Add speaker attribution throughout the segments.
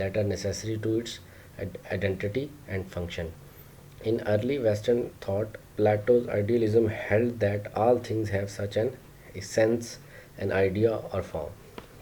Speaker 1: that are necessary to its identity and function. In early Western thought, Plato's idealism held that all things have such an essence, an idea or form.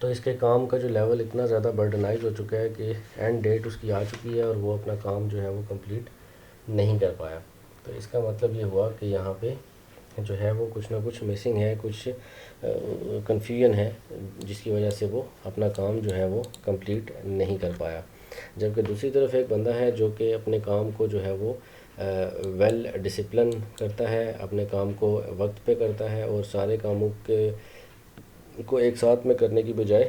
Speaker 1: تو اس کے کام کا جو level اتنا زیادہ برڈنائز ہو چکا ہے کہ اینڈ ڈیٹ اس کی آ چکی ہے اور وہ اپنا کام جو ہے وہ کمپلیٹ نہیں کر پایا. تو اس کا مطلب یہ ہوا کہ یہاں پہ جو ہے وہ کچھ نہ کچھ مسنگ ہے، کچھ کنفیوژن ہے، جس کی وجہ سے وہ اپنا کام جو ہے وہ کمپلیٹ نہیں کر پایا. جبکہ دوسری طرف ایک بندہ ہے جو کہ اپنے کام کو جو ہے وہ ویل ڈسپلن کرتا ہے، اپنے کام کو وقت پہ کرتا ہے اور سارے کاموں کو ایک ساتھ میں کرنے کی بجائے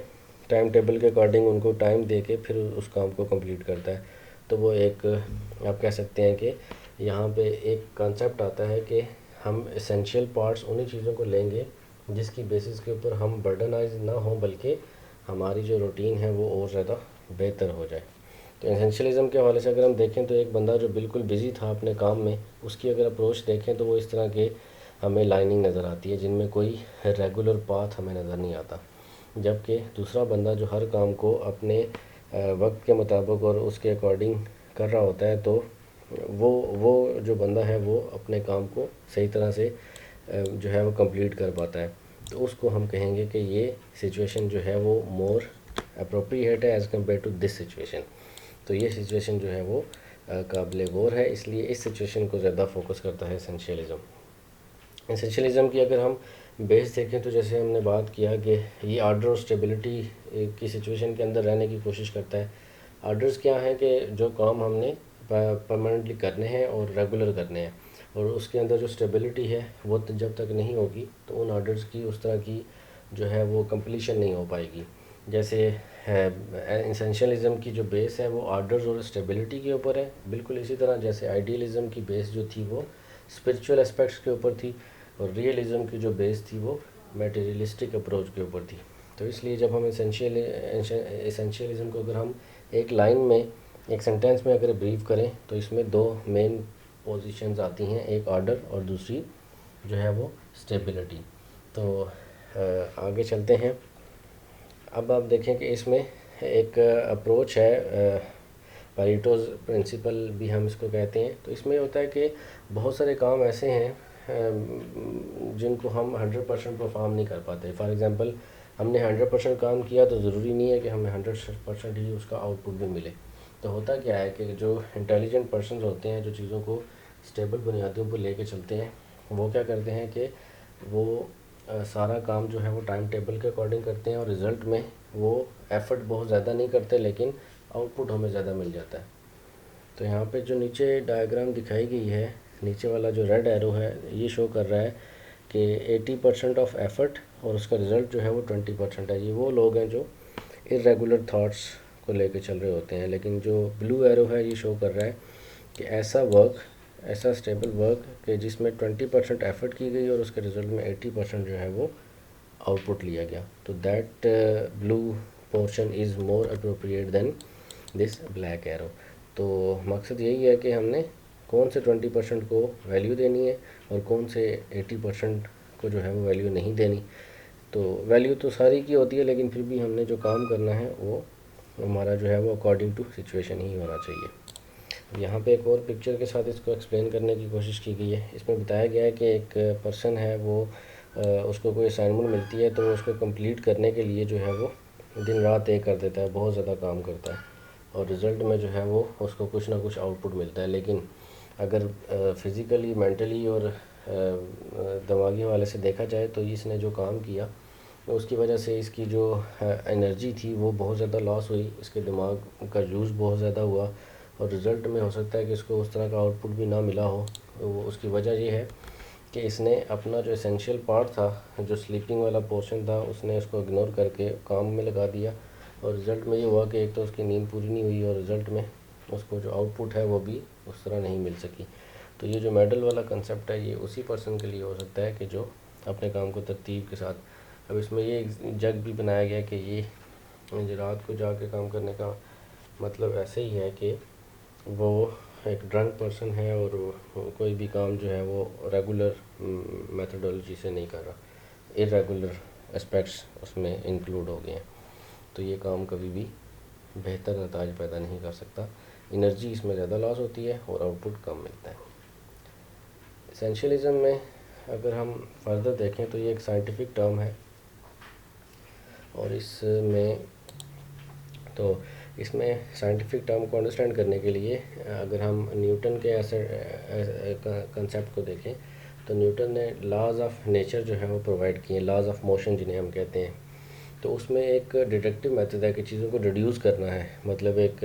Speaker 1: ٹائم ٹیبل کے اکارڈنگ ان کو ٹائم دے کے پھر اس کام کو کمپلیٹ کرتا ہے. تو وہ ایک آپ کہہ سکتے ہیں کہ یہاں پہ ایک کانسیپٹ آتا ہے کہ ہم اسینشیل پارٹس انہی چیزوں کو لیں گے جس کی بیسس کے اوپر ہم برڈنائز نہ ہوں، بلکہ ہماری جو روٹین ہے وہ اور زیادہ بہتر ہو جائے. تو اسینشیلزم کے حوالے سے اگر ہم دیکھیں تو ایک بندہ جو بالکل بزی تھا اپنے کام میں، اس کی اگر اپروچ دیکھیں تو وہ اس طرح کے ہمیں لائننگ نظر آتی ہے جن میں کوئی ریگولر پاتھ ہمیں نظر نہیں آتا. جبکہ دوسرا بندہ جو ہر کام کو اپنے وقت کے مطابق اور اس کے اکارڈنگ کر رہا ہوتا ہے، تو وہ جو بندہ ہے وہ اپنے کام کو صحیح طرح سے جو ہے وہ کمپلیٹ کر پاتا ہے. تو اس کو ہم کہیں گے کہ یہ سچویشن جو ہے وہ مور اپروپریٹ ہے as compare to this situation. تو یہ سچویشن جو ہے وہ قابل غور ہے، اس لیے اس سچویشن کو زیادہ فوکس کرتا ہے اسینشیلزم. اسینشیلزم کی اگر ہم بیس دیکھیں تو جیسے ہم نے بات کیا کہ یہ آرڈر اور اسٹیبلٹی کی سچویشن کے اندر رہنے کی کوشش کرتا ہے. آرڈرز کیا ہیں کہ جو کام ہم نے پرماننٹلی کرنے ہیں اور ریگولر کرنے ہیں، اور اس کے اندر جو اسٹیبلٹی ہے وہ جب تک نہیں ہوگی تو ان آرڈرز کی اس طرح کی جو ہے وہ کمپلیشن نہیں ہو پائے گی. جیسے اسینشیلزم کی جو بیس ہے وہ آرڈرز اور اسٹیبلٹی کے اوپر ہے، بالکل اسی طرح جیسے آئیڈیلزم کی بیس جو تھی وہ اسپرچول اسپیکٹس کے اوپر تھی، اور ریئلزم کی جو بیس تھی وہ میٹیریلسٹک اپروچ کے اوپر تھی. تو اس لیے جب ہم اسینشیلزم کو اگر ہم ایک لائن میں، ایک سینٹینس میں اگر بریف کریں تو اس میں دو مین پوزیشنز آتی ہیں، ایک آرڈر اور دوسری جو ہے وہ اسٹیبلٹی. تو آگے چلتے ہیں. اب آپ دیکھیں کہ اس میں ایک اپروچ ہے، پیریٹوز پرنسپل بھی ہم اس کو کہتے ہیں. تو اس میں ہوتا ہے کہ بہت سارے کام ایسے ہیں جن کو ہم 100% پرفارم نہیں کر پاتے. فار ایگزامپل ہم نے 100% کام کیا تو ضروری نہیں ہے کہ ہمیں 100% ہی اس کا آؤٹ پٹ بھی ملے. تو ہوتا کیا ہے کہ جو انٹیلیجنٹ پرسنز ہوتے ہیں، جو چیزوں کو اسٹیبل بنیادوں پر لے کے چلتے ہیں، وہ کیا کرتے ہیں کہ وہ سارا کام جو ہے وہ ٹائم ٹیبل کے اکارڈنگ کرتے ہیں، اور رزلٹ میں وہ ایفرٹ بہت زیادہ نہیں کرتے لیکن آؤٹ پٹ ہمیں زیادہ مل جاتا ہے. تو یہاں پہ جو نیچے ڈائیگرام دکھائی گئی ہے، نیچے والا جو ریڈ ایرو ہے یہ شو کر رہا ہے کہ 80% آف ایفرٹ اور اس کا رزلٹ جو ہے وہ 20% ہے. یہ وہ لوگ ہیں جو ارریگولر تھاٹس کو لے کے چل رہے ہوتے ہیں. لیکن جو بلو ایرو ہے یہ شو کر رہا ہے کہ ایسا ورک، ایسا اسٹیبل ورک کہ جس میں 20% ایفرٹ کی گئی اور اس کے رزلٹ میں 80% جو ہے وہ آؤٹ پٹ لیا گیا. تو that blue portion is more appropriate than this black arrow. تو مقصد یہی ہے کہ ہم نے کون سے 20% کو ویلیو دینی ہے اور کون سے 80% کو جو ہے وہ ویلیو نہیں دینی. تو ویلیو تو ساری کی ہوتی ہے، لیکن پھر بھی ہم نے جو کام کرنا ہے وہ ہمارا جو ہے وہ اکارڈنگ ٹو سچویشن ہی ہونا چاہیے. یہاں پہ ایک اور پکچر کے ساتھ اس کو ایکسپلین کرنے کی کوشش کی گئی ہے. اس میں بتایا گیا ہے کہ ایک پرسن ہے، وہ اس کو کوئی اسائنمنٹ ملتی ہے تو وہ اس کو کمپلیٹ کرنے کے لیے جو ہے وہ دن رات ایک کر دیتا ہے، بہت زیادہ کام کرتا ہے، اور رزلٹ میں جو ہے وہ اس کو کچھ نہ کچھ آؤٹ پٹ ملتا ہے. لیکن اگر فزیکلی، مینٹلی اور دماغی حوالے سے دیکھا جائے تو اس نے جو کام کیا اس کی وجہ سے اس کی جو انرجی تھی وہ بہت زیادہ لاس ہوئی، اس کے دماغ کا یوز بہت زیادہ ہوا، اور رزلٹ میں ہو سکتا ہے کہ اس کو اس طرح کا آؤٹ پٹ بھی نہ ملا ہو. وہ اس کی وجہ یہ ہے کہ اس نے اپنا جو اسینشیل پارٹ تھا، جو سلیپنگ والا پورشن تھا، اس نے اس کو اگنور کر کے کام میں لگا دیا، اور رزلٹ میں یہ ہوا کہ ایک تو اس کی نیند پوری نہیں ہوئی اور رزلٹ میں اس کو جو آؤٹ پٹ ہے وہ بھی اس طرح نہیں مل سکی. تو یہ جو میڈل والا کنسیپٹ ہے یہ اسی پرسن کے لیے ہو سکتا ہے کہ جو اپنے کام کو ترتیب کے ساتھ. اب اس میں یہ جگ بھی بنایا گیا کہ یہ رات کو جا کے کام کرنے کا مطلب ایسے ہی ہے کہ وہ ایک ڈرنک پرسن ہے اور کوئی بھی کام جو ہے وہ ریگولر میتھڈولوجی سے نہیں کر رہا، ارریگولر اسپیکٹس اس میں انکلوڈ ہو گئے ہیں. تو یہ کام کبھی بھی بہتر نتائج پیدا نہیں کر سکتا، انرجی اس میں زیادہ لاس ہوتی ہے اور آؤٹ پٹ کم ملتا ہے. اسینشیلزم میں اگر ہم فردر دیکھیں تو یہ ایک سائنٹیفک ٹرم ہے. اور اس میں سائنٹیفک ٹرم کو انڈرسٹینڈ کرنے کے لیے اگر ہم نیوٹن کے ایسے کنسیپٹ کو دیکھیں تو نیوٹن نے لاز آف نیچر جو ہے وہ پرووائڈ کیے ہیں، لاز آف موشن جنہیں ہم کہتے ہیں. تو اس میں ایک ڈیٹیکٹیو میتھڈ ہے کہ چیزوں کو ریڈیوس کرنا ہے، مطلب ایک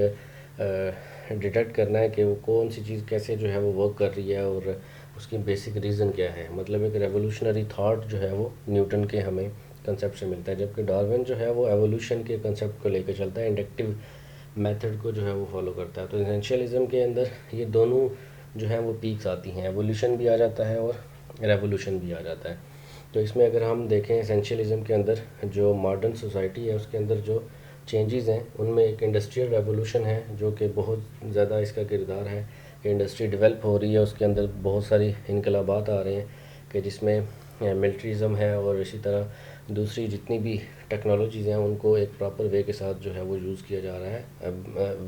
Speaker 1: ڈیٹیکٹ کرنا ہے کہ وہ کون سی چیز کیسے جو ہے وہ ورک کر رہی ہے اور اس کی بیسک ریزن کیا ہے. مطلب ایک ریولوشنری تھاٹ جو ہے وہ نیوٹن کے ہمیں کنسیپٹ سے ملتا ہے، جبکہ ڈارون جو ہے وہ ایوولوشن کے کنسیپٹ کو لے کے چلتا ہے، انڈکٹیو میتھڈ کو جو ہے وہ فالو کرتا ہے. تو اسینشیلزم کے اندر یہ دونوں جو ہیں وہ پیکس آتی ہیں، ایوولوشن بھی آ جاتا ہے اور ریولوشن بھی آ جاتا ہے. تو اس میں اگر ہم دیکھیں اسینشیلزم کے اندر جو ماڈرن سوسائٹی ہے اس کے اندر جو چینجز ہیں ان میں ایک انڈسٹریل ریولوشن ہے جو کہ بہت زیادہ اس کا کردار ہے کہ انڈسٹری ڈیولپ ہو رہی ہے، اس کے اندر بہت ساری انقلابات آ رہے ہیں کہ جس میں ملٹریزم ہے اور اسی طرح دوسری جتنی بھی ٹیکنالوجیز ہیں ان کو ایک پراپر وے کے ساتھ جو ہے وہ یوز کیا جا رہا ہے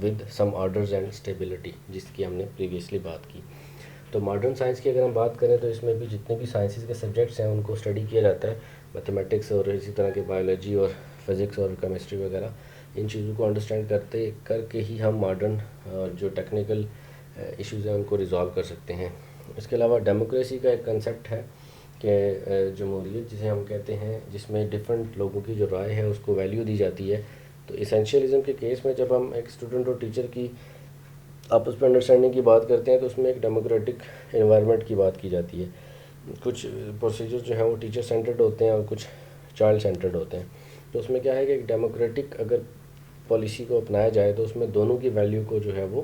Speaker 1: with some orders and stability, جس کی ہم نے پریویسلی بات کی. تو ماڈرن سائنس کی اگر ہم بات کریں تو اس میں بھی جتنے بھی سائنسز کے سبجیکٹس ہیں ان کو اسٹڈی کیا جاتا ہے، میتھمیٹکس اور اسی طرح کے بایولوجی اور فزکس اور کیمسٹری وغیرہ. ان چیزوں کو انڈرسٹینڈ کر کے ہی ہم ماڈرن جو ٹیکنیکل ایشوز ہیں ان کو ریزالو کر سکتے ہیں. اس کے علاوہ ڈیموکریسی کا ایک کنسیپٹ ہے کہ جمہوریت جسے ہم کہتے ہیں، جس میں ڈفرینٹ لوگوں کی جو رائے ہے اس کو ویلیو دی جاتی ہے. تو اسینشیلزم کے کیس میں جب ہم ایک اسٹوڈنٹ اور ٹیچر کی آپس میں انڈرسٹینڈنگ کی بات کرتے ہیں تو اس میں ایک ڈیموکریٹک انوائرمنٹ کی بات کی جاتی ہے. کچھ پروسیجر جو ہیں وہ ٹیچر سینٹرڈ ہوتے ہیں اور کچھ چائلڈ سینٹرڈ ہوتے ہیں. تو اس میں کیا ہے کہ ایک ڈیموکریٹک اگر پالیسی کو اپنایا جائے تو اس میں دونوں کی ویلیو کو جو ہے وہ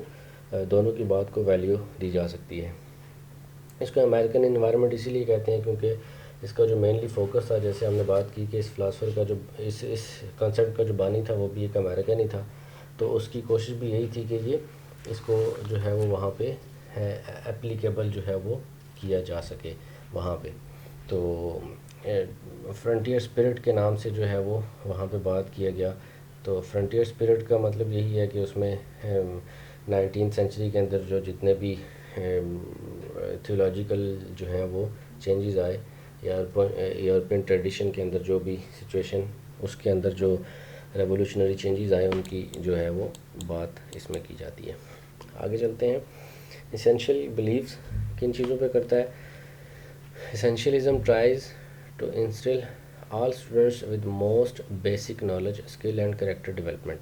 Speaker 1: دونوں کی بات کو ویلیو دی جا سکتی ہے. اس کو امریکن انوائرمنٹ اسی لیے کہتے ہیں کیونکہ اس کا جو مینلی فوکس تھا، جیسے ہم نے بات کی کہ اس فلاسفر کا جو اس کنسیپٹ کا جو بانی تھا وہ بھی ایک امریکن ہی تھا. تو اس کی کوشش بھی یہی تھی کہ یہ اس کو جو ہے وہ وہاں پہ اپلیکیبل جو ہے وہ کیا جا سکے وہاں پہ. تو فرنٹیئر اسپرٹ کے نام سے جو ہے وہ وہاں پہ بات کیا گیا. تو فرنٹیئر اسپرٹ کا مطلب یہی ہے کہ اس میں 19 سینچری کے اندر جو جتنے بھی تھیولوجیکل جو ہیں وہ چینجز آئے، یورپین ٹریڈیشن کے اندر جو بھی سچویشن اس کے اندر جو ریولوشنری چینجز آئے ان کی جو ہے وہ بات اس میں کی جاتی ہے. آگے چلتے ہیں. اسینشیل بلیفز کن چیزوں پہ کرتا ہے؟ Essentialism tries to instill all students with most basic knowledge, skill and character development.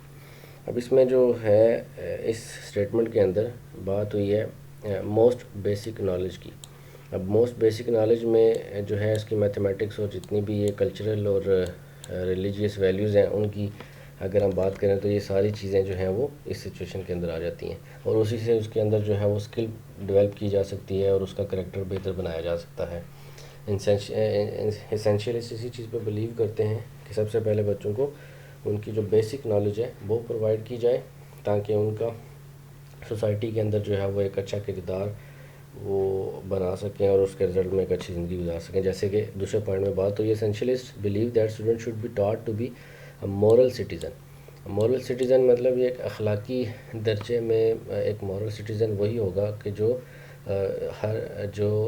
Speaker 1: اب اس میں جو ہے اس اسٹیٹمنٹ کے اندر بات ہوئی ہے موسٹ بیسک نالج کی. اب موسٹ بیسک نالج میں جو ہے اس کی میتھمیٹکس اور جتنی بھی یہ کلچرل اور ریلیجیس ویلیوز ہیں ان کی اگر ہم بات کریں تو یہ ساری چیزیں جو ہیں وہ اس سچویشن کے اندر آ جاتی ہیں اور اسی سے اس کے اندر جو ہے وہ اسکل ڈیولپ کی جا سکتی ہے اور اس کا کریکٹر بہتر بنایا جا سکتا ہے. اسینشیلسٹ اسی چیز پہ بلیو کرتے ہیں کہ سب سے پہلے بچوں کو ان کی جو بیسک نالج ہے وہ پرووائڈ کی جائے تاکہ ان کا سوسائٹی کے اندر جو ہے وہ ایک اچھا کردار وہ بنا سکیں اور اس کے رزلٹ میں ایک اچھی زندگی گزار سکیں. جیسے کہ دوسرے پوائنٹ میں بات ہوئی، essentialist believe that student should be taught to be moral citizen. Moral citizen مطلب یہ ایک اخلاقی درجے میں ایک مورل سٹیزن وہی ہوگا کہ جو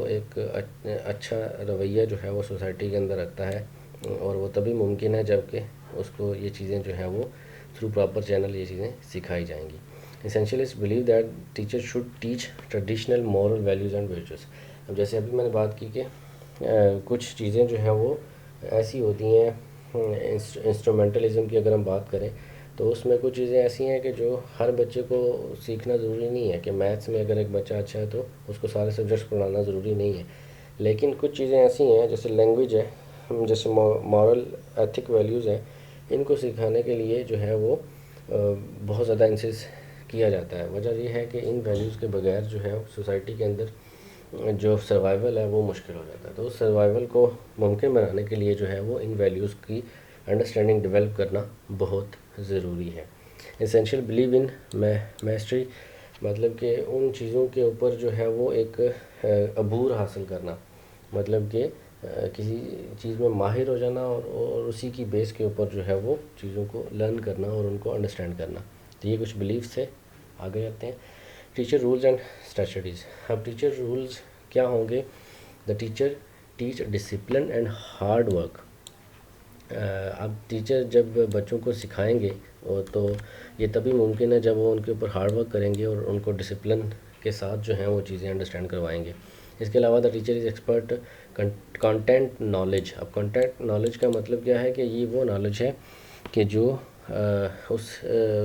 Speaker 1: ایک اچھا رویہ جو ہے وہ سوسائٹی کے اندر رکھتا ہے، اور وہ تبھی ممکن ہے جب کہ اس کو یہ چیزیں جو ہیں وہ تھرو پراپر چینل یہ چیزیں سکھائی جائیں گی. Essentialist believe that teacher should teach traditional moral values and virtues. اب جیسے ابھی میں نے بات کی کہ کچھ چیزیں جو ہیں وہ ایسی ہوتی ہیں انسٹرومنٹلزم کی اگر ہم بات کریں تو اس میں کچھ چیزیں ایسی ہیں کہ جو ہر بچے کو سیکھنا ضروری نہیں ہے. کہ میتھس میں اگر ایک بچہ اچھا ہے تو اس کو سارے سبجیکٹس پڑھانا ضروری نہیں ہے، لیکن کچھ چیزیں ایسی ہیں جیسے لینگویج ہے، جیسے مورل ایتھک ویلیوز ہیں، ان کو سکھانے کے لیے جو ہے وہ بہت زیادہ انسسٹ کیا جاتا ہے. وجہ یہ ہے کہ ان ویلیوز کے بغیر جو ہے سوسائٹی کے اندر جو سروائیول ہے وہ مشکل ہو جاتا ہے. تو اس سروائیول کو ممکن بنانے کے لیے جو ہے وہ ان ویلیوز کی انڈرسٹینڈنگ ڈیولپ کرنا بہت ضروری ہے. اسینشیل بلیو ان میسٹری مطلب کہ ان چیزوں کے اوپر جو ہے وہ ایک عبور حاصل کرنا، مطلب کہ کسی چیز میں ماہر ہو جانا اور اسی کی بیس کے اوپر جو ہے وہ چیزوں کو لرن کرنا اور ان کو انڈرسٹینڈ کرنا. تو یہ کچھ بلیفس تھے. آگے جاتے ہیں. Teacher roles and strategies. اب ٹیچر رولز کیا ہوں گے؟ The teacher teach discipline and hard work. اب ٹیچر جب بچوں کو سکھائیں گے تو یہ تبھی ممکن ہے جب وہ ان کے اوپر ہارڈ ورک کریں گے اور ان کو ڈسپلن کے ساتھ جو ہیں وہ چیزیں انڈرسٹینڈ کروائیں گے. اس کے علاوہ the teacher is expert content knowledge. اب کانٹینٹ نالج کا مطلب کیا ہے کہ یہ وہ نالج ہے کہ جو اس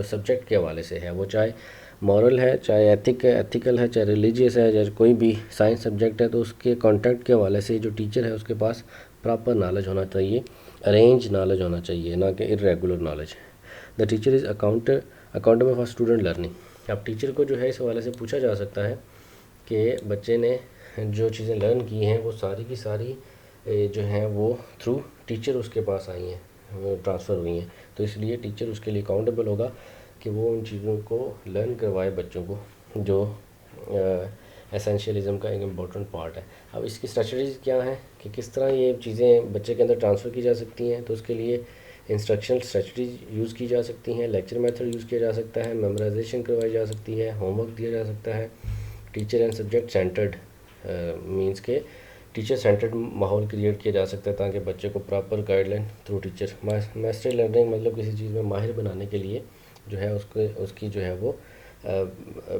Speaker 1: سبجیکٹ کے حوالے سے ہے، وہ چاہے مورل ہے، چاہے ایتھیکل ہے، چاہے ریلیجیس ہے، چاہے کوئی بھی سائنس سبجیکٹ ہے، تو اس کے کانٹینٹ کے حوالے سے جو ٹیچر ہے اس کے پاس پراپر نالج ہونا چاہیے، ارینج نالج ہونا چاہیے، نہ کہ irregular knowledge. The teacher is accountable for student learning. اب ٹیچر کو جو ہے اس حوالے سے پوچھا جا سکتا ہے کہ بچے نے جو چیزیں لرن کی ہیں وہ ساری کی ساری جو ہیں وہ تھرو ٹیچر اس کے پاس آئی ہیں، ٹرانسفر ہوئی ہیں. تو اس لیے ٹیچر اس کے لیے اکاؤنٹیبل ہوگا کہ وہ ان چیزوں کو لرن کروائے بچوں کو، جو اسینشیلزم کا ایک امپورٹنٹ پارٹ ہے. اب اس کی اسٹریٹجیز کیا ہیں کہ کس طرح یہ چیزیں بچے کے اندر ٹرانسفر کی جا سکتی ہیں. تو اس کے لیے انسٹرکشنل اسٹریٹجیز یوز کی جا سکتی ہیں، لیکچر میتھڈ یوز کیا جا سکتا ہے، میمورائزیشن کروائی جا سکتی ہے، ہوم ورک دیا جا سکتا ہے. Teacher and subject centred means کے ٹیچر سینٹرڈ ماحول کریٹ کیا جا سکتا ہے تاکہ بچے کو proper guide line through teacher. Mystery learning مطلب کسی چیز میں ماہر بنانے کے لیے جو ہے اس کی جو ہے وہ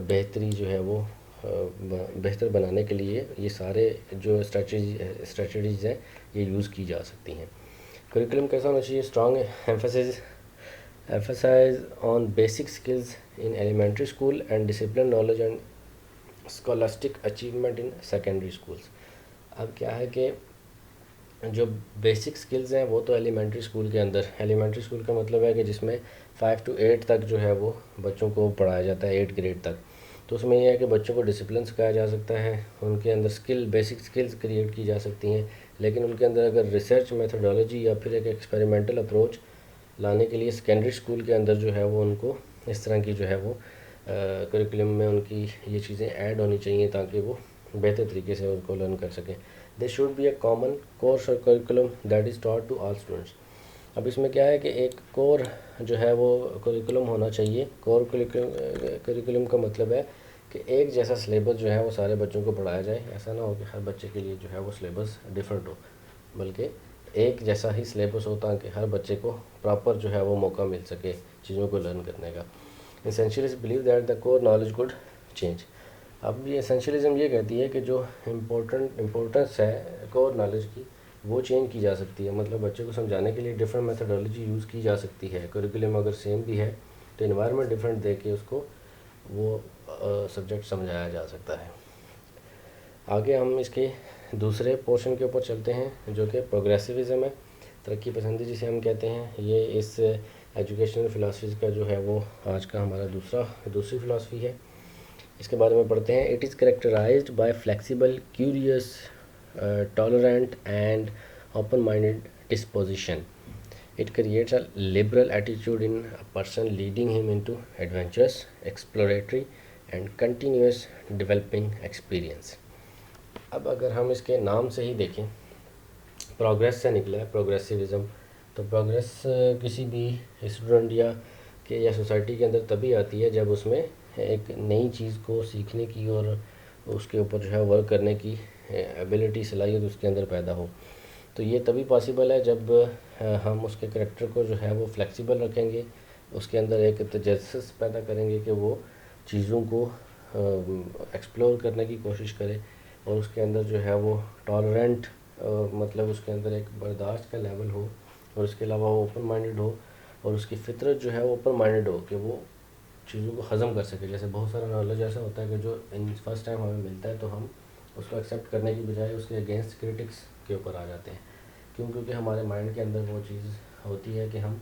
Speaker 1: بہتری جو ہے وہ بہتر بنانے کے لیے یہ سارے جو اسٹریٹجیز ہیں یہ یوز کی جا سکتی ہیں. کریکولم کیسا ہونا چاہیے؟ Strong emphasise on basic skills in elementary school and discipline knowledge and scholastic achievement in secondary schools. اب کیا ہے کہ جو بیسک اسکلز ہیں وہ تو ایلیمنٹری اسکول کے اندر، ایلیمنٹری اسکول کا مطلب ہے کہ جس میں 5 to 8 تک جو ہے وہ بچوں کو پڑھایا جاتا ہے، 8 گریڈ تک. تو اس میں یہ ہے کہ بچوں کو ڈسپلن سکھایا جا سکتا ہے، ان کے اندر بیسک اسکلز کریٹ کی جا سکتی ہیں. لیکن ان کے اندر اگر ریسرچ میتھڈالوجی یا پھر ایک ایکسپیریمنٹل اپروچ لانے کے لیے سیکنڈری اسکول کے اندر جو ہے وہ ان کو اس طرح کی جو ہے وہ کریکولم میں ان کی یہ چیزیں ایڈ ہونی چاہیے تاکہ وہ بہتر طریقے سے ان کو لرن کر سکیں. They should be a common course اور curriculum that is taught to all students. اب اس میں کیا ہے کہ ایک کور جو ہے وہ کریکولم ہونا چاہیے. کور کریکولم کا مطلب ہے کہ ایک جیسا سلیبس جو ہے وہ سارے بچوں کو پڑھایا جائے. ایسا نہ ہو کہ ہر بچے کے لیے جو ہے وہ سلیبس ڈیفرنٹ ہو، بلکہ ایک جیسا ہی سلیبس ہو تاکہ ہر بچے کو پراپر جو ہے وہ موقع مل سکے چیزوں کو لرن کرنے کا. Essentialist believe that the core knowledge could change. اب یہ اسینشیلزم یہ کہتی ہے کہ جو امپورٹنس ہے کور نالج کی وہ چینج کی جا سکتی ہے. مطلب بچے کو سمجھانے کے لیے ڈفرینٹ میتھڈالوجی یوز کی جا سکتی ہے. کریکولم اگر سیم بھی ہے تو انوائرمنٹ ڈفرینٹ دے کے اس کو وہ سبجیکٹ سمجھایا جا سکتا ہے. آگے ہم اس کے دوسرے پورشن کے اوپر چلتے ہیں جو کہ پروگریسیوزم ہے، ترقی پسندی جسے ہم کہتے ہیں. یہ اس ایجوکیشنل فلاسفیز کا جو ہے وہ آج کا ہمارا دوسری فلاسفی ہے. اس کے بارے میں پڑھتے ہیں. It is characterised by flexible, curious, tolerant and open minded disposition. It creates a liberal attitude in a person leading him into adventurous, exploratory and continuous developing experience. اب اگر ہم اس کے نام سے ہی دیکھیں، پروگریس سے نکلا ہے پروگریسیوزم. تو پروگریس کسی بھی اسٹوڈنٹ یا سوسائٹی کے اندر تبھی آتی ہے جب اس میں ایک نئی چیز کو سیکھنے کی اور اس کے اوپر جو ہے ورک کرنے کی ایبیلٹی، صلاحیت اس کے اندر پیدا ہو. تو یہ تبھی پاسبل ہے جب ہم اس کے کریکٹر کو جو ہے وہ فلیکسیبل رکھیں گے، اس کے اندر ایک تجسس پیدا کریں گے کہ وہ چیزوں کو ایکسپلور کرنے کی کوشش کرے، اور اس کے اندر جو ہے وہ ٹالرینٹ مطلب اس کے اندر ایک برداشت کا لیول ہو، اور اس کے علاوہ وہ اوپن مائنڈیڈ ہو، اور اس کی فطرت جو ہے وہ اوپن مائنڈیڈ ہو کہ وہ چیزوں کو ہضم کر سکے. جیسے بہت سارا نالج ایسا ہوتا ہے کہ جو فرسٹ ٹائم ہمیں ملتا ہے تو ہم اس کو ایکسیپٹ کرنے کی بجائے اس کے اگینسٹ کرٹکس کے اوپر آ جاتے ہیں. کیونکہ ہمارے مائنڈ کے اندر وہ چیز ہوتی ہے کہ ہم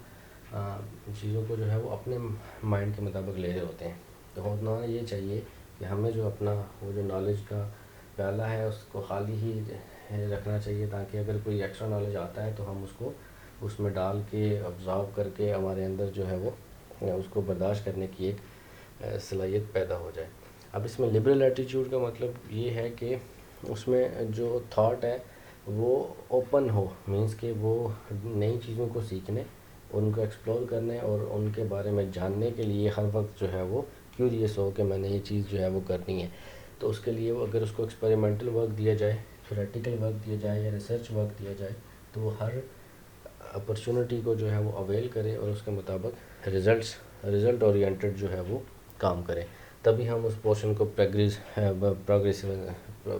Speaker 1: چیزوں کو جو ہے وہ اپنے مائنڈ کے مطابق لے رہے ہوتے ہیں. تو ہونا یہ چاہیے کہ ہمیں جو اپنا وہ جو نالج کا پیالہ ہے اس کو خالی ہی رکھنا چاہیے، تاکہ اگر کوئی ایکسٹرا نالج آتا ہے تو ہم اس کو اس میں ڈال کے آبزرو کر کے ہمارے اندر جو ہے وہ اس کو برداشت کرنے کی ایک صلاحیت پیدا ہو جائے. اب اس میں لبرل ایٹیٹیوڈ کا مطلب یہ ہے کہ اس میں جو تھاٹ ہے وہ اوپن ہو، مینس کہ وہ نئی چیزوں کو سیکھنے، ان کو ایکسپلور کرنے اور ان کے بارے میں جاننے کے لیے ہر وقت جو ہے وہ کیوریس ہو کہ میں نے یہ چیز جو ہے وہ کرنی ہے. تو اس کے لیے اگر اس کو ایکسپیریمنٹل ورک دیا جائے، تھیوریٹیکل ورک دیا جائے یا ریسرچ ورک دیا جائے، تو وہ ہر اپرچونٹی کو جو ہے وہ اویل کرے اور اس کے مطابق رزلٹ اورینٹڈ جو ہے وہ کام کرے، تبھی ہم اس پورشن کو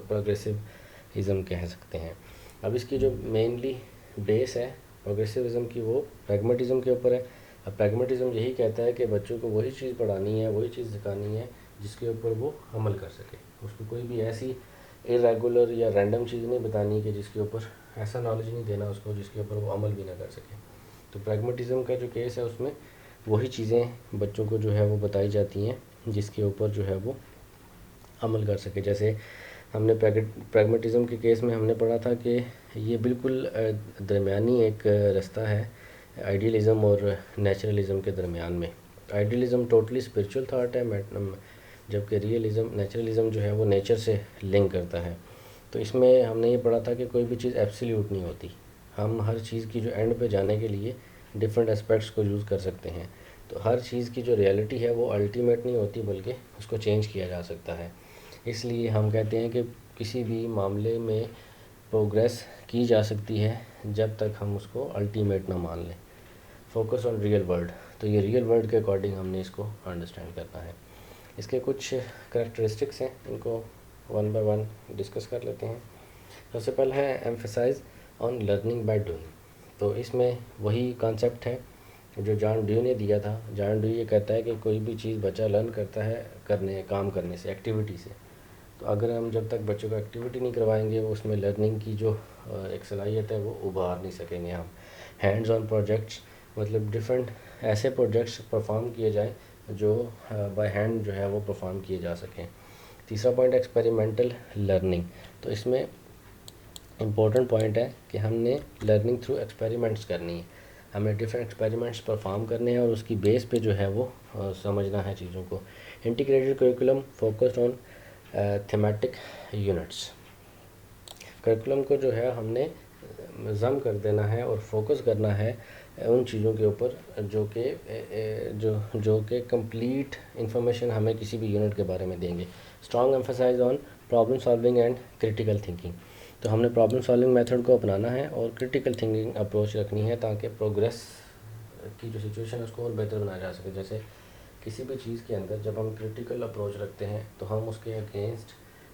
Speaker 1: پروگریسوازم کہہ سکتے ہیں۔ اب اس کی جو مینلی بیس ہے پروگریسوازم کی وہ پریگمیٹزم کے اوپر ہے۔ اب پریگمیٹزم یہی کہتا ہے کہ بچوں کو وہی چیز پڑھانی ہے، وہی چیز سکھانی ہے جس کے اوپر وہ عمل کر سکے، اس کو کوئی بھی ایسی ارریگولر یا رینڈم چیز نہیں بتانی کہ جس کے اوپر ایسا نالج نہیں دینا اس کو جس کے اوپر وہ عمل بھی نہ کر سکے۔ تو پریگمیٹزم کا جو کیس ہے اس میں وہی چیزیں بچوں کو جو ہے وہ بتائی جاتی ہیں جس کے اوپر جو ہے وہ عمل کر سکے۔ جیسے ہم نے پریگمیٹزم کے کیس میں ہم نے پڑھا تھا کہ یہ بالکل درمیانی ایک رستہ ہے آئیڈیلزم اور نیچرلزم کے درمیان میں۔ آئیڈیلزم ٹوٹلی اسپرچول تھاٹ ہے، جبکہ نیچرلزم جو ہے وہ نیچر سے لنک کرتا ہے۔ تو اس میں ہم نے یہ پڑھا تھا کہ کوئی بھی چیز ایبسلیوٹ نہیں ہوتی، ہم ہر چیز کی جو اینڈ پہ جانے کے لیے ڈفرینٹ اسپیکٹس کو یوز کر سکتے ہیں۔ تو ہر چیز کی جو ریئلٹی ہے وہ الٹیمیٹ نہیں ہوتی بلکہ اس کو چینج کیا جا سکتا ہے۔ اس لیے ہم کہتے ہیں کہ کسی بھی معاملے میں پروگریس کی جا سکتی ہے جب تک ہم اس کو الٹیمیٹ نہ مان لیں۔ فوکس آن ریئل ورلڈ، تو یہ ریئل ورلڈ کے اکارڈنگ ہم نے اس کو انڈرسٹینڈ کرنا ہے۔ اس کے کچھ کریکٹرسٹکس ہیں، ان کو ون بائی ون ڈسکس کر لیتے ہیں۔ سب سے پہلا ہے emphasise on learning by doing. تو اس میں وہی کانسیپٹ ہے جو جان ڈیو نے دیا تھا۔ جان ڈیو یہ کہتا ہے کہ کوئی بھی چیز بچہ لرن کرتا ہے کام کرنے سے، ایکٹیویٹی سے۔ تو اگر ہم جب تک بچوں کو ایکٹیویٹی نہیں کروائیں گے وہ اس میں لرننگ کی جو ایک صلاحیت ہے وہ ابھار نہیں سکیں گے ہم۔ ہینڈز آن پروجیکٹس، مطلب ڈفرینٹ ایسے پروجیکٹس پرفارم کیے جائیں جو بائی ہینڈ جو ہے وہ پرفارم کیے جا سکیں۔ تیسرا پوائنٹ ایکسپیریمنٹل لرننگ۔ تو اس میں امپورٹنٹ پوائنٹ ہے کہ ہم نے لرننگ تھرو ایکسپیریمنٹس کرنی ہے، ہمیں ڈفرینٹ ایکسپیریمنٹس پرفارم کرنے ہیں اور اس کی بیس پہ جو ہے وہ سمجھنا ہے چیزوں کو۔ Integrated curriculum focused on thematic units. Curriculum کو جو ہے ہم نے ضم کر دینا ہے اور فوکس کرنا ہے ان چیزوں کے اوپر جو کہ کمپلیٹ انفارمیشن ہمیں کسی بھی یونٹ کے بارے میں دیں گے۔ Strong emphasise on problem solving and critical thinking. تو ہم نے پرابلم سالونگ میتھڈ کو اپنانا ہے اور کریٹیکل تھنکنگ اپروچ رکھنی ہے تاکہ پروگریس کی جو سچویشن ہے اس کو اور بہتر بنایا جا سکے۔ جیسے کسی بھی چیز کے اندر جب ہم کریٹیکل اپروچ رکھتے ہیں تو ہم اس کے اگینسٹ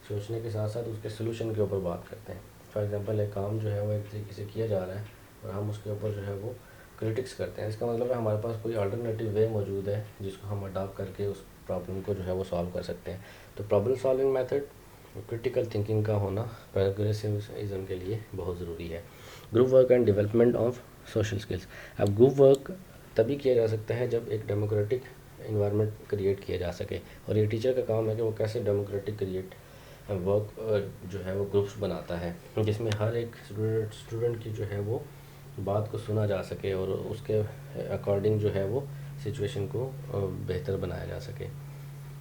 Speaker 1: سوچنے کے ساتھ ساتھ اس کے سلوشن کے اوپر بات کرتے ہیں۔ فار ایگزامپل ایک کام جو ہے وہ ایک طریقے سے کیا جا رہا ہے اور ہم اس کے اوپر جو ہے وہ کریٹکس کرتے ہیں، اس کا مطلب ہے ہمارے پاس کوئی الٹرنیٹیو وے موجود ہے جس کو ہم اڈاپٹ کر کے اس پرابلم کو جو ہے وہ سالو کر سکتے ہیں۔ تو problem solving method critical thinking کا ہونا پروگریسوازم کے لیے بہت ضروری ہے۔ Group work and development of social skills. اب گروپ ورک تبھی کیا جا سکتا ہے جب ایک ڈیموکریٹک انوائرمنٹ کریٹ کیا جا سکے، اور یہ ٹیچر کا کام ہے کہ وہ کیسے ڈیموکریٹک ورک جو ہے وہ گروپس بناتا ہے جس میں ہر ایک اسٹوڈنٹ کی جو ہے وہ بات کو سنا جا سکے اور اس کے اکارڈنگ جو ہے وہ سچویشن کو بہتر بنایا جا سکے۔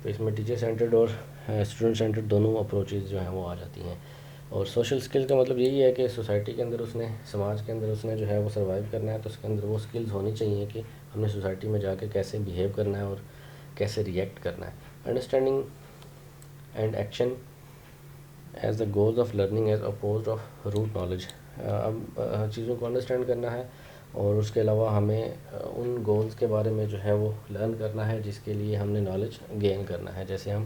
Speaker 1: تو اس میں ٹیچر سینٹرڈ اور اسٹوڈنٹ سینٹرڈ دونوں اپروچز جو ہیں وہ آ جاتی ہیں۔ اور سوشل اسکل کا مطلب یہی ہے کہ سوسائٹی کے اندر سماج کے اندر اس نے جو ہے وہ سروائیو کرنا ہے، تو اس کے اندر وہ اسکلز ہونی چاہیے کہ ہم نے سوسائٹی میں جا کے کیسے بیہیو کرنا ہے اور کیسے ریئیکٹ کرنا ہے۔ Understanding and action as the goals of learning as opposed of root knowledge. اب چیزوں کو انڈرسٹینڈ کرنا ہے اور اس کے علاوہ ہمیں ان گولز کے بارے میں جو ہے وہ لرن کرنا ہے جس کے لیے ہم نے نالج گین کرنا ہے۔ جیسے ہم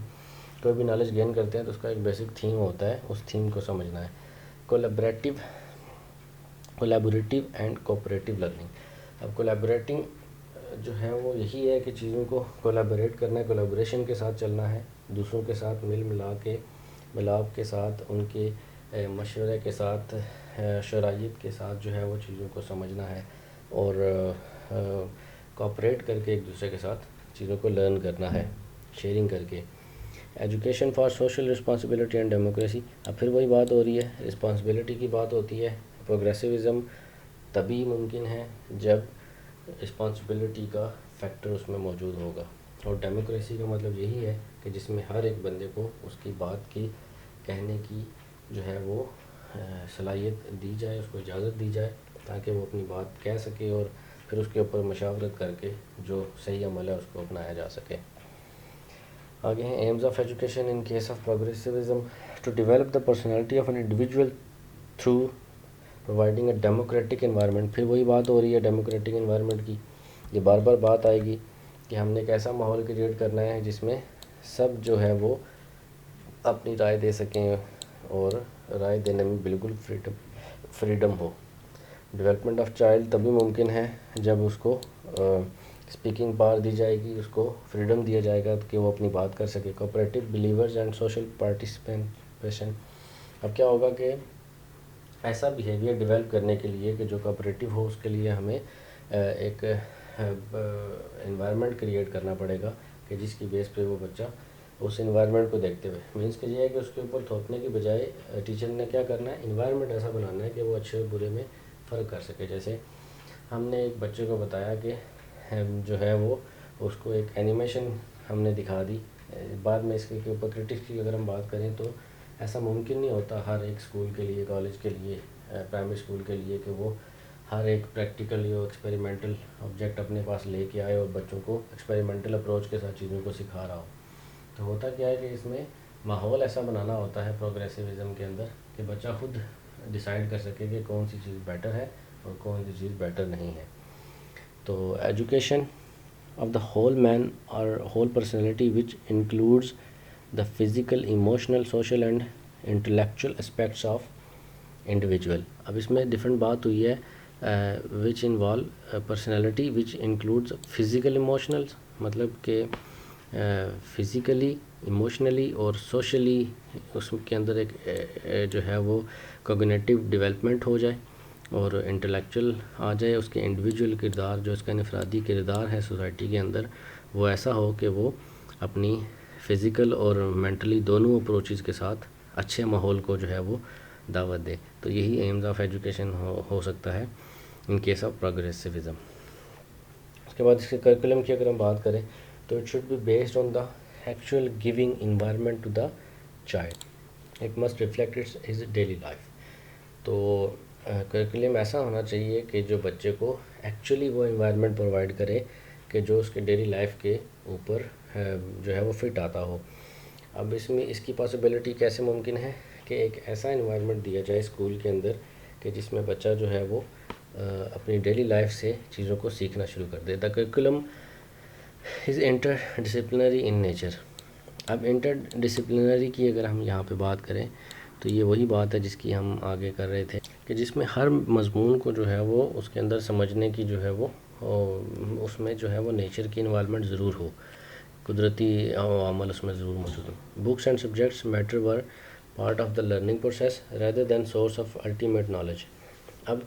Speaker 1: کوئی بھی نالج گین کرتے ہیں تو اس کا ایک بیسک تھیم ہوتا ہے، اس تھیم کو سمجھنا ہے۔ کولیبوریٹیو اینڈ کوپریٹیو لرننگ۔ اب کولیبوریٹنگ جو ہے وہ یہی ہے کہ چیزوں کو کولیبوریٹ کرنا ہے، کولیبوریشن کے ساتھ چلنا ہے، دوسروں کے ساتھ ملاپ کے ساتھ، ان کے مشورے کے ساتھ، شرائط کے ساتھ جو ہے وہ چیزوں کو سمجھنا ہے اور کوآپریٹ کر کے ایک دوسرے کے ساتھ چیزوں کو لرن کرنا ہے، شیئرنگ کر کے۔ Education for social responsibility and democracy. اب پھر وہی بات ہو رہی ہے، رسپانسبلٹی کی بات ہوتی ہے۔ پروگریسوازم تبھی ممکن ہے جب رسپانسبلٹی کا فیکٹر اس میں موجود ہوگا، اور ڈیموکریسی کا مطلب یہی ہے کہ جس میں ہر ایک بندے کو اس کی بات کی کہنے کی جو ہے وہ صلاحیت دی جائے، اس کو اجازت دی جائے تاکہ وہ اپنی بات کہہ سکے اور پھر اس کے اوپر مشاورت کر کے جو صحیح عمل ہے اس کو اپنایا جا سکے۔ آگے ہیں aims of education in case of progressivism. To develop the personality of an individual through providing a democratic environment. پھر وہی بات ہو رہی ہے ڈیموکریٹک انوائرمنٹ کی, یہ بار بار بات آئے گی کہ ہم نے ایک ایسا ماحول کریٹ کرنا ہے جس میں سب جو ہے وہ اپنی رائے دے سکیں اور رائے دینے میں بالکل freedom who. Development of child تبھی ممکن ہے جب اس کو اسپیکنگ پاور دی جائے گی, اس کو فریڈم دیا جائے گا کہ وہ اپنی بات کر سکے. Cooperative believers and social participation. اب کیا ہوگا کہ ایسا بیہیویئر ڈیولپ کرنے کے لیے کہ جو کوآپریٹو ہو, اس کے لیے ہمیں ایک انوائرمنٹ کریٹ کرنا پڑے گا کہ جس کی بیس پہ وہ بچہ اس انوائرمنٹ کو دیکھتے ہوئے, مینس کہ یہ ہے کہ اس کے اوپر تھوپنے کی بجائے ٹیچر نے کیا کرنا ہے, انوائرمنٹ ایسا بنانا ہے کہ وہ اچھے برے میں فرق کر سکے. جیسے ہم نے ایک بچے کو بتایا کہ جو ہے وہ اس کو ایک اینیمیشن ہم نے دکھا دی. بعد میں اس کے اوپر کرٹکس کی اگر ہم بات کریں تو ایسا ممکن نہیں ہوتا ہر ایک اسکول کے لیے, کالج کے لیے, پرائمری اسکول کے لیے کہ وہ ہر ایک پریکٹیکل یا ایکسپیریمنٹل آبجیکٹ اپنے پاس لے کے آئے اور بچوں کو ایکسپیریمنٹل اپروچ کے ساتھ چیزوں کو سکھا رہا ہو. تو ہوتا کیا ہے کہ اس میں ماحول ایسا بنانا ہوتا ہے پروگریسیوزم کے اندر کہ بچہ خود ڈیسائیڈ کر سکے کہ کون سی چیز بیٹر ہے اور کون سی چیز بیٹر نہیں ہے. تو ایجوکیشن آف دا ہول مین اور whole personality which includes the physical, emotional, social and intellectual aspects of individual. اب اس میں ڈفرینٹ بات ہوئی ہے which involve personality which includes physical emotional, مطلب کہ فزیکلی, ایموشنلی اور سوشلی اس کے اندر ایک جو ہے وہ کوگنیٹیو ڈیولپمنٹ ہو جائے اور انٹلیکچوئل آ جائے. اس کے انڈیویجول کردار, جو اس کا انفرادی کردار ہے سوسائٹی کے اندر, وہ ایسا ہو کہ وہ اپنی فزیکل اور مینٹلی دونوں اپروچز کے ساتھ اچھے ماحول کو جو ہے وہ دعوت دے. تو یہی ایمز آف ایجوکیشن ہو سکتا ہے ان کیس آف پروگریسیوزم. اس کے بعد اس کے کریکولم کی اگر ہم بات کریں تو it should be based on the actual giving environment to the child. It must reflect his daily life. تو کریکولم ایسا ہونا چاہیے کہ جو بچے کو ایکچولی وہ انوائرمنٹ پرووائڈ کرے کہ جو اس کے ڈیلی لائف کے اوپر جو ہے وہ فٹ آتا ہو. اب اس میں اس کی پاسبلٹی کیسے ممکن ہے کہ ایک ایسا انوائرمنٹ دیا جائے اسکول کے اندر کہ جس میں بچہ جو ہے وہ اپنی ڈیلی لائف سے چیزوں کو سیکھنا شروع کر دے. The curriculum is interdisciplinary in nature. اب انٹر ڈسپلنری کی اگر ہم یہاں پہ بات کریں تو یہ وہی بات ہے جس کی ہم آگے کر رہے تھے کہ جس میں ہر مضمون کو جو ہے وہ اس کے اندر سمجھنے کی جو ہے وہ اس میں جو ہے وہ نیچر کی انوائرمنٹ ضرور ہو, قدرتی عوامل اس میں ضرور موجود ہوں. Books and subjects matter were part of the learning process rather than source of ultimate knowledge. اب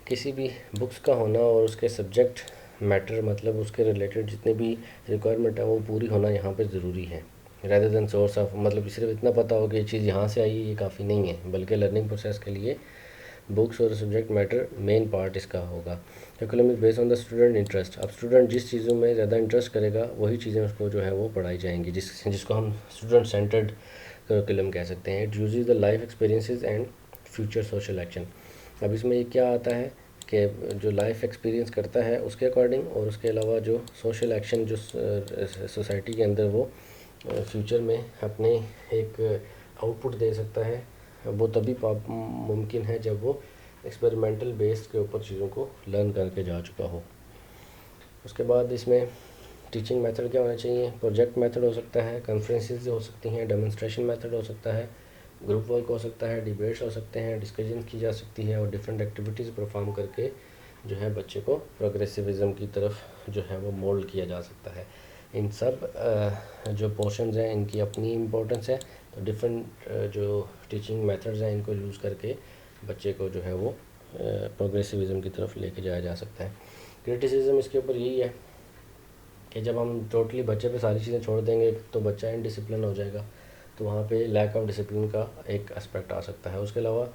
Speaker 1: کسی بھی بکس کا ہونا اور اس کے سبجیکٹ میٹر, مطلب اس کے ریلیٹڈ جتنے بھی ریکوائرمنٹ ہیں وہ پوری ہونا یہاں پہ ضروری ہے. ریدر دین سورس آف, مطلب صرف اتنا پتہ ہو کہ یہ چیز یہاں سے آئی, یہ کافی نہیں ہے, بلکہ لرننگ پروسیس کے لیے بکس اور سبجیکٹ میٹر مین پارٹ اس کا ہوگا. Curriculum is based on the student interest. اب اسٹوڈنٹ جس چیزوں میں زیادہ انٹرسٹ کرے گا وہی چیزیں اس کو جو ہے وہ پڑھائی جائیں گی, جس کو ہم اسٹوڈنٹ سینٹرڈ کریکولم کہہ سکتے ہیں. It uses the life experiences and future social action. اب اس میں یہ کیا آتا ہے کہ جو لائف ایکسپیرینس کرتا ہے اس کے اکارڈنگ, اور اس کے علاوہ جو سوشل ایکشن جو سوسائٹی کے اندر وہ فیوچر میں اپنے ایک آؤٹ پٹ دے سکتا ہے, وہ تبھی ممکن ہے جب وہ ایکسپیریمنٹل بیس کے اوپر چیزوں کو لرن کر کے جا چکا ہو. اس کے بعد اس میں ٹیچنگ میتھڈ کیا ہونا چاہیے. پروجیکٹ میتھڈ ہو سکتا ہے, کنفرنسز ہو سکتی ہیں, ڈیمونسٹریشن میتھڈ ہو سکتا ہے, گروپ ورک ہو سکتا ہے, ڈیبیٹس ہو سکتے ہیں, ڈسکشن کی جا سکتی ہے, اور ڈفرینٹ ایکٹیویٹیز پرفارم کر کے جو ہے بچے کو پروگریسیوزم کی طرف جو ہے وہ مولڈ کیا جا سکتا ہے. ان سب جو پورشنز ہیں ان کی اپنی امپورٹنس ہے, تو ڈفرینٹ جو ٹیچنگ میتھڈز ہیں ان کو یوز کر کے بچے کو جو ہے وہ پروگریسیوزم کی طرف لے کے جایا جا سکتا ہے. کرٹیسزم اس کے اوپر یہی ہے کہ جب ہم ٹوٹلی بچے پہ ساری چیزیں چھوڑ دیں گے تو بچہ ان ڈسپلن ہو جائے گا, تو وہاں پہ لیک آف ڈسپلن کا ایک اسپیکٹ آ سکتا ہے. اس کے علاوہ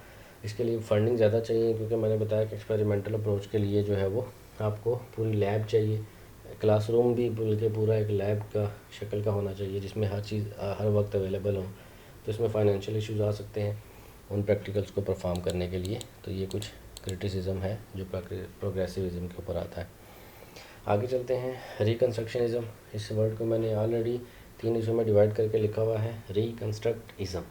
Speaker 1: اس کے لیے فنڈنگ زیادہ چاہیے, کیونکہ میں نے بتایا کہ ایکسپیریمنٹل اپروچ کے لیے جو ہے وہ آپ کو پوری لیب چاہیے, کلاس روم بھی بلکہ پورا ایک لیب کا شکل کا ہونا چاہیے جس میں ہر چیز ہر وقت اویلیبل ہو. تو اس میں فائنینشیل ایشوز آ سکتے ہیں ان پریکٹیکلس کو پرفارم کرنے کے لیے. تو یہ کچھ کرٹیسزم ہے جو پروگریسیوزم کے اوپر آتا ہے. آگے چلتے ہیں ریکنسٹرکشنزم. اس ورڈ کو میں نے آلریڈی 3 حصوں میں ڈیوائڈ کر کے لکھا ہوا ہے. ریکنسٹرکٹزم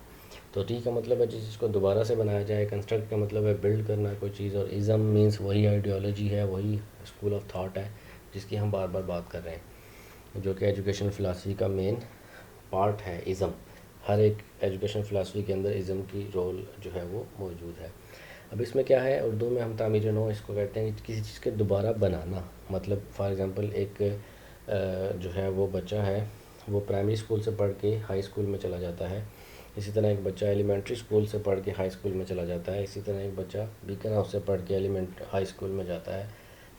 Speaker 1: تو ری کا مطلب ہے جس چیز کو دوبارہ سے بنایا جائے، کنسٹرکٹ کا مطلب ہے بلڈ کرنا کوئی چیز، اور ازم مینس وہی آئیڈیالوجی ہے، وہی اسکول آف تھاٹ ہے جس کی ہم بار بار بات کر رہے ہیں، جو کہ ایجوکیشن فلاسفی کا مین پارٹ ہے ازم۔ ہر ایک ایجوکیشن فلاسفی کے اندر ازم کی رول جو ہے وہ موجود ہے۔ اب اس میں کیا ہے، اردو میں ہم تعمیر نو اس کو کہتے ہیں کہ کسی چیز کے دوبارہ بنانا، مطلب فار ایگزامپل ایک جو ہے وہ بچہ ہے، وہ پرائمری اسکول سے پڑھ کے ہائی اسکول میں چلا جاتا ہے، اسی طرح ایک بچہ ایلیمنٹری اسکول سے پڑھ کے ہائی اسکول میں چلا جاتا ہے، اسی طرح ایک بچہ بیکن ہاؤس سے پڑھ کے ہائی اسکول میں جاتا ہے،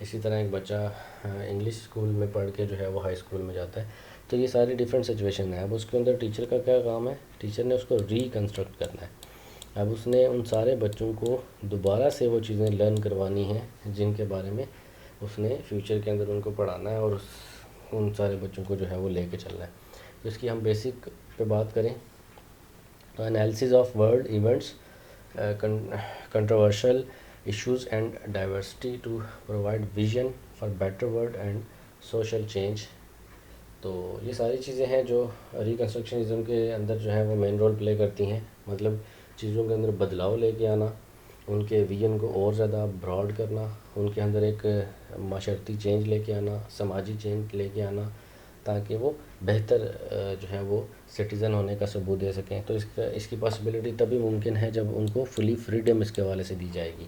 Speaker 1: اسی طرح ایک بچہ انگلش اسکول میں پڑھ کے جو ہے وہ ہائی اسکول میں جاتا ہے۔ تو یہ ساری ڈیفرنٹ سچویشن ہیں۔ اب اس کے اندر ٹیچر کا کیا کام ہے، ٹیچر نے اس کو ریکنسٹرکٹ کرنا ہے۔ اب اس نے ان سارے بچوں کو دوبارہ سے وہ چیزیں لرن کروانی ہیں جن کے بارے میں اس نے فیوچر کے اندر ان کو پڑھانا ہے، اور ان سارے بچوں کو جو ہے وہ لے کے چلنا ہے۔ تو اس کی ہم بیسک پہ بات کریں تو analysis of world events, controversial issues and diversity to provide vision for better world and social change. تو یہ ساری چیزیں ہیں جو ریکنسٹرکشنزم کے اندر جو ہے وہ مین رول پلے کرتی ہیں، مطلب چیزوں کے اندر بدلاؤ لے کے آنا، ان کے ویژن کو اور زیادہ براڈ کرنا، ان کے اندر ایک معاشرتی چینج لے کے آنا، سماجی چینج لے کے آنا، تاکہ وہ بہتر جو ہے وہ سٹیزن ہونے کا ثبوت دے سکیں۔ تو اس کی پاسبلٹی تبھی ممکن ہے جب ان کو فلی فریڈم اس کے حوالے سے دی جائے گی۔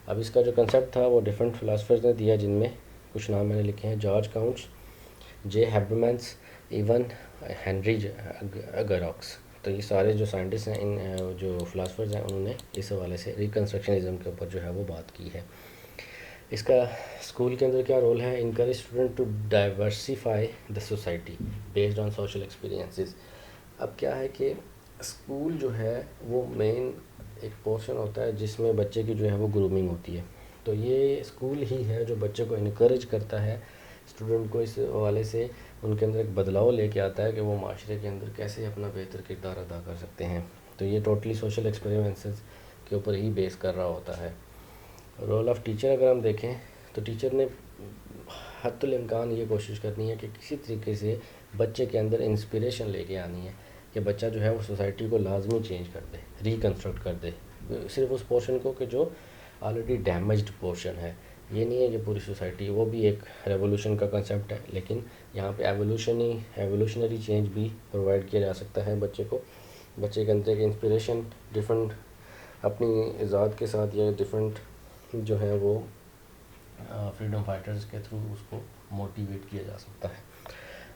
Speaker 1: اب اس کا جو کنسیپٹ تھا وہ ڈیفرنٹ فلاسفرز نے دیا، جن میں کچھ نام میں نے لکھے ہیں: جارج کاؤنٹس، جے ہیبرمینس، ایون ہینری گراکس۔ تو یہ سارے جو سائنٹسٹ ہیں، ان جو فلاسفرز ہیں، انہوں نے اس حوالے سے ریکنسٹرکشنزم کے اوپر جو ہے وہ بات کی ہے۔ اس کا اسکول کے اندر کیا رول ہے، encourage student to diversify the society based on social experiences. اب کیا ہے کہ اسکول جو ہے وہ مین ایک پورشن ہوتا ہے جس میں بچے کی جو ہے وہ گرومنگ ہوتی ہے۔ تو یہ اسکول ہی ہے جو بچے کو انکریج کرتا ہے، اسٹوڈنٹ کو اس حوالے سے ان کے اندر ایک بدلاؤ لے کے آتا ہے کہ وہ معاشرے کے اندر کیسے اپنا بہتر کردار ادا کر سکتے ہیں۔ تو یہ ٹوٹلی سوشل ایکسپیریمنسز کے اوپر ہی بیس کر رہا ہوتا ہے۔ رول آف ٹیچر اگر ہم دیکھیں تو ٹیچر نے حتی الامکان یہ کوشش کرنی ہے کہ کسی طریقے سے بچے کے اندر انسپریشن لے کے آنی ہے کہ بچہ جو ہے وہ سوسائٹی کو لازمی چینج کر دے، ریکنسٹرکٹ کر دے، صرف اس پورشن کو کہ جو آلریڈی ڈیمیجڈ پورشن ہے۔ یہ نہیں ہے کہ پوری سوسائٹی، وہ بھی ایک ریولوشن کا کنسیپٹ ہے، لیکن یہاں پہ ایوولوشنری چینج بھی پرووائڈ کیا جا سکتا ہے بچے کو۔ بچے کے اندر ایک انسپریشن ڈفرینٹ اپنی ذات کے ساتھ یا ڈفرینٹ جو ہے وہ فریڈم فائٹرز کے تھرو اس کو موٹیویٹ کیا جا سکتا ہے۔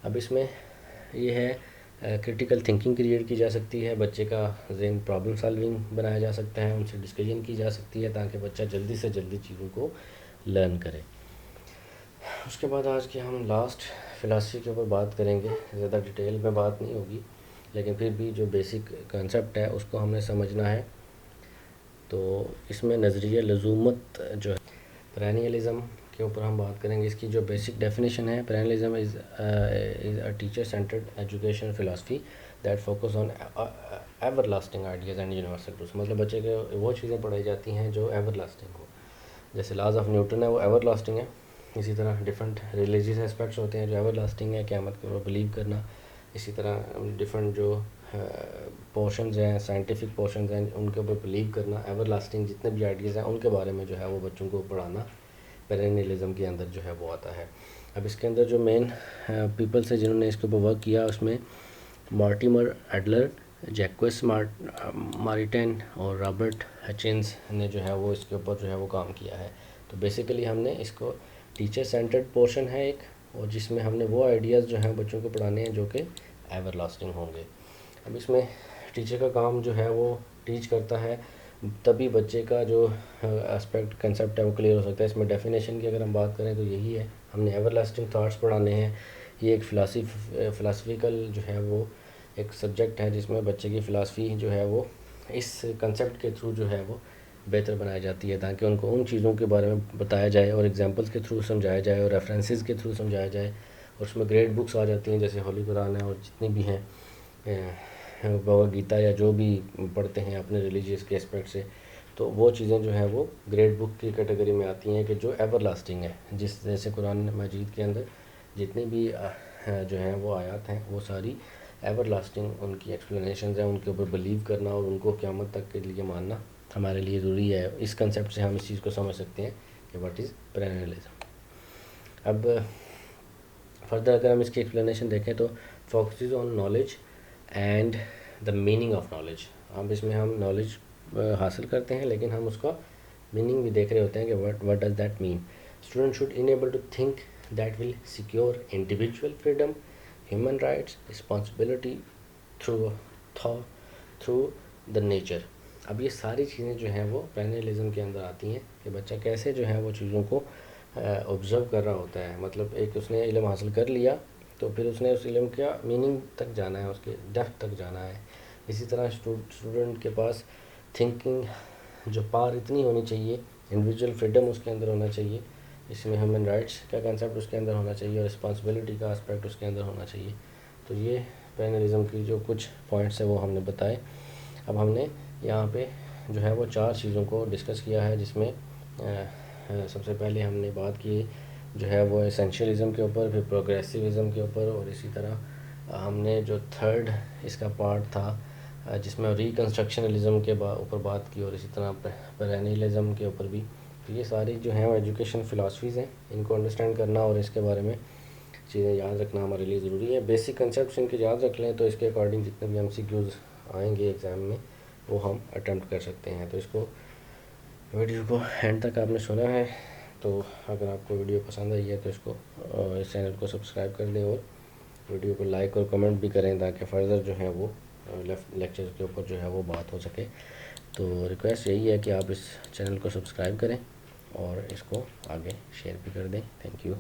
Speaker 1: اب اس میں یہ ہے کرٹیکل تھنکنگ کریٹ کی جا سکتی ہے، بچے کا ذہن پرابلم سالونگ بنایا جا سکتا ہے، ان سے ڈسکشن کی جا سکتی ہے تاکہ بچہ جلدی سے جلدی چیزوں کو لرن کرے۔ اس کے بعد آج کے ہم لاسٹ فلاسفی کے اوپر بات کریں گے، زیادہ ڈیٹیل میں بات نہیں ہوگی، لیکن پھر بھی جو بیسک کنسیپٹ ہے اس کو ہم نے سمجھنا ہے۔ تو اس میں نظریہ لزومت جو ہے، پرینیلزم کے اوپر ہم بات کریں گے۔ اس کی جو بیسک ڈیفینیشن ہے، perennialism is a teacher centred education philosophy that focus on everlasting ideas and universal truth. مطلب بچے کے وہ چیزیں پڑھائی جاتی ہیں جو ایور لاسٹنگ ہو، جیسے لاز آف نیوٹن ہے وہ ایور لاسٹنگ ہے، اسی طرح ڈفرینٹ ریلیجیس اسپیکٹس ہوتے ہیں جو ایور لاسٹنگ ہے، قیامت کے اوپر بلیو کرنا، اسی طرح ڈفرینٹ جو پورشنز ہیں، سائنٹیفک پورشنز ہیں، ان کے اوپر بلیو کرنا، ایور لاسٹنگ جتنے بھی آئیڈیاز ہیں ان کے بارے میں جو ہے وہ بچوں کو پڑھانا پیرینیلزم کے اندر جو ہے وہ آتا ہے۔ اب اس کے اندر جو مین پیپلس ہیں جنہوں نے اس کے اوپر ورک کیا، اس میں مارٹیمر ایڈلر، جیکوس ماریٹین اور رابرٹ ہچنز نے جو ہے وہ اس کے اوپر جو ہے وہ کام کیا ہے۔ تو بیسیکلی ہم نے اس کو ٹیچر سینٹرڈ پورشن ہے ایک، اور جس میں ہم نے وہ آئیڈیاز جو ہیں بچوں کو پڑھانے ہیں جو کہ ایور لاسٹنگ ہوں گے۔ اب اس میں ٹیچر کا کام جو ہے وہ ٹیچ کرتا ہے، تبھی بچے کا جو اسپیکٹ کنسیپٹ ہے وہ کلیئر ہو سکتا ہے۔ اس میں ڈیفینیشن کی اگر ہم بات کریں تو یہی ہے، ہم نے ایور لاسٹنگ تھاٹس پڑھانے ہیں۔ یہ ایک فلاسفیکل جو ہے وہ ایک سبجیکٹ ہے جس میں بچے کی فلاسفی جو ہے وہ اس کنسیپٹ کے تھرو جو ہے وہ بہتر بنائی جاتی ہے، تاکہ ان کو ان چیزوں کے بارے میں بتایا جائے اور ایگزامپلس کے تھرو سمجھایا جائے اور ریفرنسز کے تھرو سمجھایا جائے۔ اور اس میں گریٹ بکس آ جاتی ہیں جیسے ہولی قرآن ہے اور جتنی بھی ہیں، بھگوت گیتا یا جو بھی پڑھتے ہیں اپنے ریلیجیس کے اسپیکٹ سے، تو وہ چیزیں جو ہیں وہ گریٹ بک کی کیٹیگری میں آتی ہیں کہ جو ایور لاسٹنگ ہے۔ جیسے قرآن مجید کے اندر جتنی بھی جو ہیں وہ آیات ہیں وہ ساری ایور لاسٹنگ ان کی ایکسپلینیشنز ہیں، ان کے اوپر بلیو کرنا اور ان کو قیامت تک کے لیے ماننا ہمارے لیے ضروری ہے. اس کنسیپٹ سے ہم اس چیز کو سمجھ سکتے ہیں کہ واٹ از پرینیلزم. اب فردر اگر ہم اس کی ایکسپلینیشن دیکھیں تو focuses on knowledge and the meaning of knowledge. اب اس میں ہم نالج حاصل کرتے ہیں لیکن ہم اس کا میننگ بھی دیکھ رہے ہوتے ہیں کہ what does that mean. Student should enable to think that will secure individual freedom, human rights, responsibility through thought through the nature. اب یہ ساری چیزیں جو ہیں وہ پینرلزم کے اندر آتی ہیں کہ بچہ کیسے جو ہے وہ چیزوں کو آبزرو کر رہا ہوتا ہے. مطلب ایک اس نے علم حاصل کر لیا تو پھر اس نے اس علم کا میننگ تک جانا ہے، اس کے ڈیپتھ تک جانا ہے. اسی طرح اسٹوڈنٹ کے پاس تھنکنگ جو پار اتنی ہونی چاہیے، انڈیویجول فریڈم اس کے اندر ہونا چاہیے، اس میں ہیومن رائٹس کا کنسیپٹ اس کے اندر ہونا چاہیے اور رسپانسبلٹی کا اسپیکٹ اس کے اندر ہونا چاہیے. تو یہ پینرلزم کی جو کچھ پوائنٹس ہیں وہ ہم نے بتائے. اب ہم نے یہاں پہ جو ہے وہ 4 چیزوں کو ڈسکس کیا ہے، جس میں سب سے پہلے ہم نے بات کی جو ہے وہ اسینشیلزم کے اوپر، پھر پروگریسیوزم کے اوپر، اور اسی طرح ہم نے جو تھرڈ اس کا پارٹ تھا جس میں ریکنسٹرکشنلزم کے اوپر بات کی، اور اسی طرح پرینیلزم کے اوپر بھی. تو یہ ساری جو ہیں وہ ایجوکیشن فلاسفیز ہیں، ان کو انڈرسٹینڈ کرنا اور اس کے بارے میں چیزیں یاد رکھنا ہمارے لیے ضروری ہے. بیسک کنسیپٹس ان کے یاد رکھ لیں تو اس کے اکارڈنگ جتنے بھی MCQs آئیں گے ایگزام میں وہ ہم اٹیمپٹ کر سکتے ہیں. تو اس کو ویڈیو کو اینڈ تک آپ نے سنا ہے، تو اگر آپ کو ویڈیو پسند آئی ہے تو اس کو اس چینل کو سبسکرائب کر دیں اور ویڈیو کو لائک اور کمنٹ بھی کریں تاکہ فردر جو ہے وہ لیکچر کے اوپر جو ہے وہ بات ہو سکے. تو ریکویسٹ یہی ہے کہ آپ اس چینل کو سبسکرائب کریں اور اس کو آگے شیئر بھی کر دیں. Thank you.